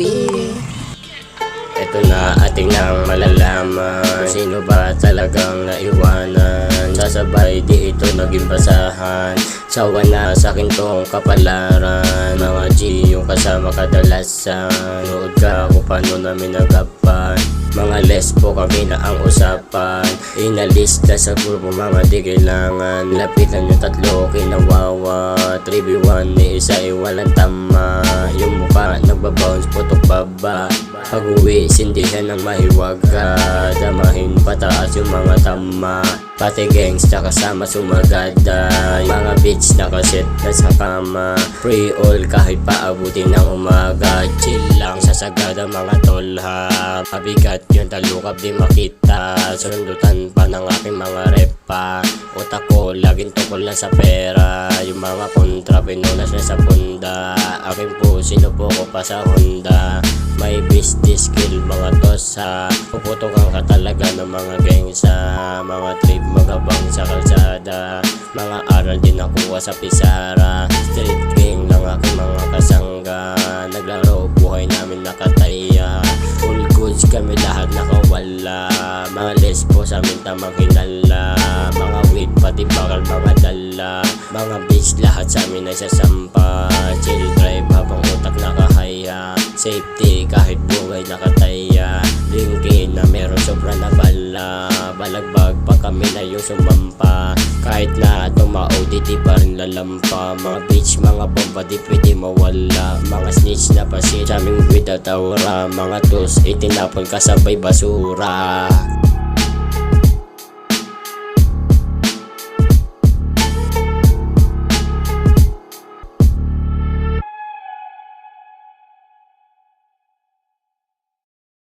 Ito na ating nang malalaman, sino ba talagang naiwanan. Sasabay di ito naging basahan, sawa na sa akin tong kapalaran. Mga G yung kasama kadalasan, nood ka kung paano namin nagapan. Mga lesbo kami na ang usapan, inalista sa grupo mga di kailangan. Lapitan yung tatlo kinawawa, 3v1 ni isa ay walang tama. Yung mukha nagbabounce putok baba, pag-uwi sindihan ng mahiwaga. Damahin pataas yung mga tama, pati gangsta kasama sumagada. Mga bitch nakaset na sa kama, free all kahit paabutin ng umaga. Chill lang sa sagada mga tolha, mabigat yung talukap di makita. Sundutan pa ng aking mga repa, utak ko laging tukol na sa pera. Yung mga kontra pinunas na sa punda, aking po sinupo ko pa sa Honda. May business skill mga tosa, puputokan ka talaga ng mga gangsa. Mga trip magabang sa kalsada, mga aral din nakuha sa pisara. Street gang lang aking mga kasangga, naglaro buhay namin nakataya. Full goods kami lahat nakawala, mga lesbo sa amin tamang hinala. Mga weed pati bakal mga dala, mga bitch lahat sa amin ay sasampa. Chill drive habang utak nakahaya, safety kahit buhay nakataya. Linkin na meron sobra na bala, balagbag pa kami na yung sumampa. Kahit na tumao di pa rin lalampa. Mga bitch mga bomba di pwede mawala, mga snitch na pasit sa aming without aura. Mga tos itinapon kasabay basura.